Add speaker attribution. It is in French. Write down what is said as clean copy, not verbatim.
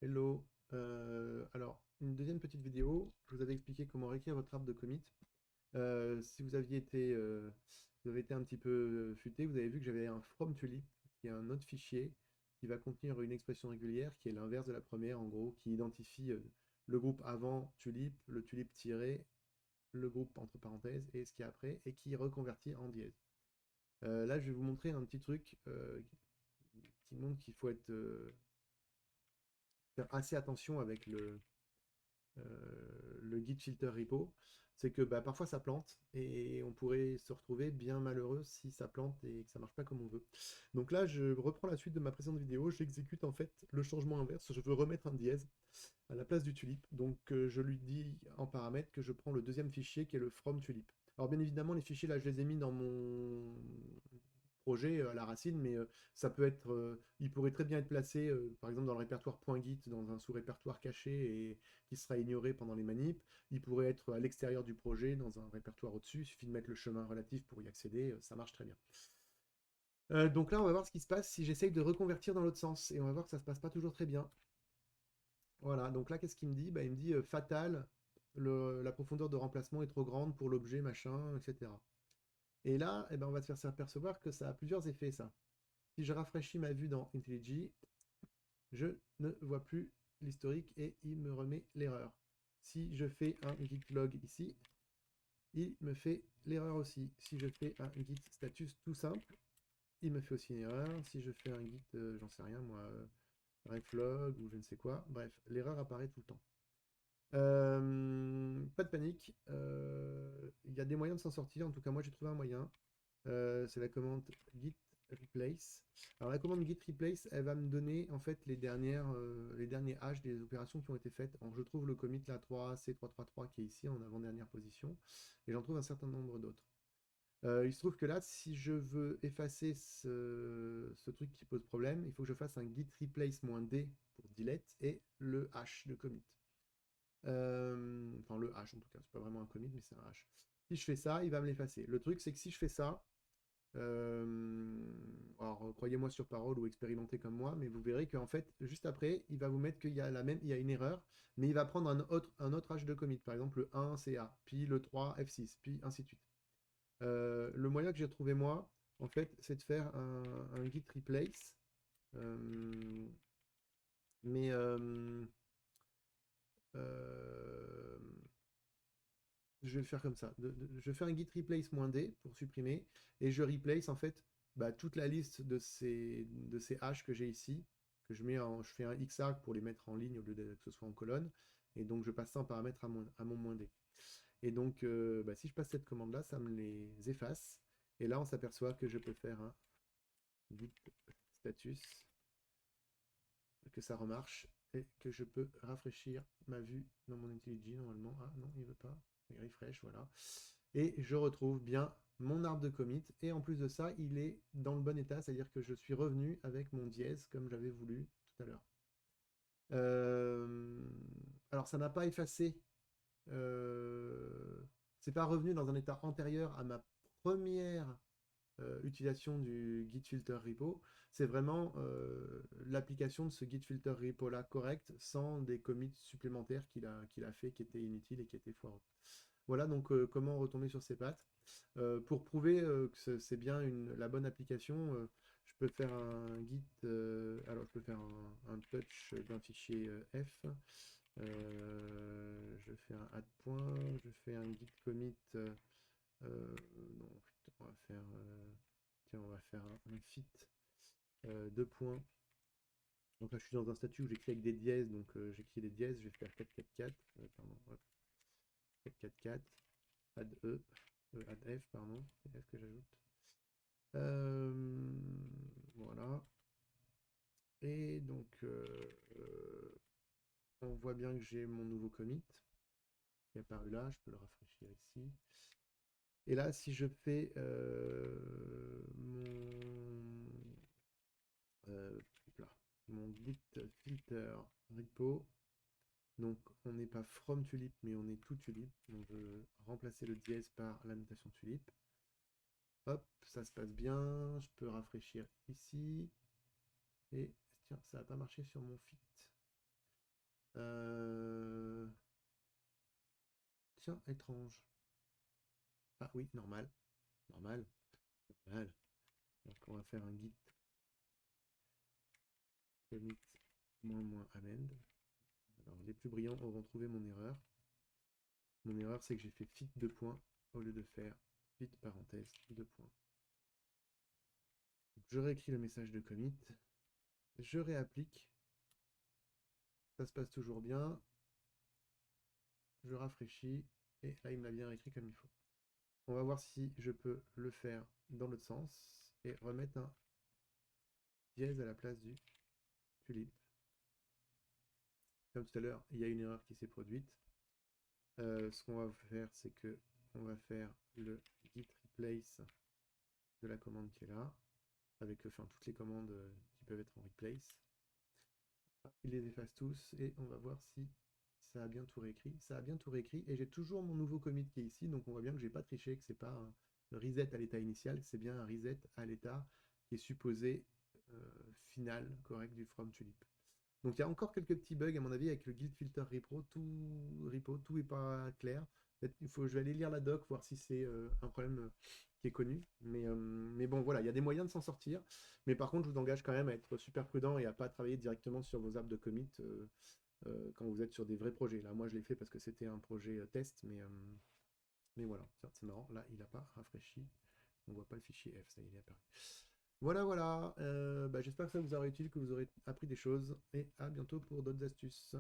Speaker 1: Hello. Alors, une deuxième petite vidéo. Je vous avais expliqué comment réécrire votre arbre de commit. Si vous avez été un petit peu futé, vous avez vu que j'avais un from tulip, qui est un autre fichier qui va contenir une expression régulière qui est l'inverse de la première, en gros, qui identifie le groupe avant tulip, le tulip tiré, le groupe entre parenthèses et ce qui est après, et qui reconvertit en dièse. Là, je vais vous montrer un petit truc qui montre qu'il faut faire assez attention avec le git filter repo, c'est que bah, parfois ça plante et on pourrait se retrouver bien malheureux si ça plante et que ça marche pas comme on veut. Donc là, je reprends la suite de ma précédente vidéo, j'exécute en fait le changement inverse, je veux remettre un dièse à la place du tulip, donc je lui dis en paramètre que je prends le deuxième fichier qui est le from tulip. Alors bien évidemment, les fichiers là, je les ai mis dans mon projet à la racine, mais ça peut être, il pourrait très bien être placé, par exemple dans le répertoire .git, dans un sous-répertoire caché et qui sera ignoré pendant les manips. Il pourrait être à l'extérieur du projet, dans un répertoire au-dessus. Il suffit de mettre le chemin relatif pour y accéder, ça marche très bien. Donc là, on va voir ce qui se passe si j'essaye de reconvertir dans l'autre sens, et on va voir que ça se passe pas toujours très bien. Voilà, donc là, qu'est-ce qu'il me dit? Bah, il me dit fatal, la profondeur de remplacement est trop grande pour l'objet, machin, etc. Et là, eh ben, on va se faire s'apercevoir que ça a plusieurs effets, ça. Si je rafraîchis ma vue dans IntelliJ, je ne vois plus l'historique et il me remet l'erreur. Si je fais un git log ici, il me fait l'erreur aussi. Si je fais un git status tout simple, il me fait aussi une erreur. Si je fais un git, j'en sais rien moi, reflog ou je ne sais quoi, bref, l'erreur apparaît tout le temps. Pas de panique, il y a des moyens de s'en sortir, en tout cas moi j'ai trouvé un moyen. C'est la commande git replace. Alors la commande git replace, elle va me donner en fait les derniers hash des opérations qui ont été faites. Alors je trouve le commit là 3 C333 qui est ici en avant-dernière position, et j'en trouve un certain nombre d'autres. Il se trouve que là, si je veux effacer ce truc qui pose problème, il faut que je fasse un git replace-d pour delete et le hash de commit. Enfin le hash en tout cas, c'est pas vraiment un commit, mais c'est un hash. Si je fais ça, il va me l'effacer. Le truc, c'est que si je fais ça, alors croyez-moi sur parole ou expérimentez comme moi, mais vous verrez qu'en fait, juste après, il va vous mettre qu'il y a il y a une erreur, mais il va prendre un autre hash de commit, par exemple le 1 CA, puis le 3 F6, puis ainsi de suite. Le moyen que j'ai trouvé moi, en fait, c'est de faire un git replace, euh, mais euh, je vais le faire comme ça. Je fais un git replace -d pour supprimer, et je replace en fait bah, toute la liste de ces hash que j'ai ici, que je fais un xarg pour les mettre en ligne au lieu que ce soit en colonne, et donc je passe ça en paramètre à mon -d. Et donc, bah, si je passe cette commande-là, ça me les efface, et là on s'aperçoit que je peux faire un git status, que ça remarche, et que je peux rafraîchir ma vue dans mon IntelliJ normalement. Ah non, il veut pas. Il refresh, voilà. Et je retrouve bien mon arbre de commit. Et en plus de ça, il est dans le bon état, c'est-à-dire que je suis revenu avec mon dièse comme j'avais voulu tout à l'heure. Euh, alors ça n'a pas effacé, c'est pas revenu dans un état antérieur à ma première utilisation du git filter repo. C'est vraiment l'application de ce git filter repo là correct, sans des commits supplémentaires qu'il a fait qui étaient inutiles et qui étaient foireux. Voilà donc comment retomber sur ses pattes. Pour prouver que c'est bien la bonne application, je peux faire un git, alors je peux faire un touch d'un fichier f. Je fais un add point, je fais un git commit. Non, putain, on va faire, tiens, on va faire un fit, deux points. Donc là, je suis dans un statut où j'écris avec des dièses, donc j'écris des dièses, je vais faire 444, pardon, ouais, 444, add E, add F, pardon, c'est F que j'ajoute. Voilà. Et donc, on voit bien que j'ai mon nouveau commit qui est apparu là, je peux le rafraîchir ici. Et là, si je fais euh, là, mon git filter repo, donc on n'est pas from tulip, mais on est tout tulip. Donc je veux remplacer le dièse par la notation tulip. Hop, ça se passe bien. Je peux rafraîchir ici. Et tiens, ça n'a pas marché sur mon fit. Tiens, étrange. Ah oui, normal. Normal. Normal. Donc on va faire un git commit -amend. Alors les plus brillants auront trouvé mon erreur. Mon erreur, c'est que j'ai fait fit 2 points au lieu de faire fit parenthèse 2 points. Donc, je réécris le message de commit. Je réapplique. Ça se passe toujours bien. Je rafraîchis. Et là, il me l'a bien écrit comme il faut. On va voir si je peux le faire dans l'autre sens. Et remettre un dièse à la place du tulip. Comme tout à l'heure, il y a une erreur qui s'est produite. Ce qu'on va faire, c'est que on va faire le git replace de la commande qui est là, avec enfin, toutes les commandes qui peuvent être en replace. Il les efface tous et on va voir si ça a bien tout réécrit. Ça a bien tout réécrit et j'ai toujours mon nouveau commit qui est ici, donc on voit bien que j'ai pas triché, que c'est pas un reset à l'état initial, c'est bien un reset à l'état qui est supposé final, correct du from tulip. Donc il y a encore quelques petits bugs à mon avis avec le guild filter tout est pas clair. Je vais aller lire la doc, voir si c'est un problème qui est connu. Mais bon, voilà, il y a des moyens de s'en sortir. Mais par contre, je vous engage quand même à être super prudent et à pas travailler directement sur vos arbres de commit quand vous êtes sur des vrais projets. Là, moi, je l'ai fait parce que c'était un projet test, mais voilà, c'est marrant. Là, il n'a pas rafraîchi. On voit pas le fichier F, ça y est, il est apparu. Voilà, voilà. J'espère que ça vous aura utile, que vous aurez appris des choses. Et à bientôt pour d'autres astuces.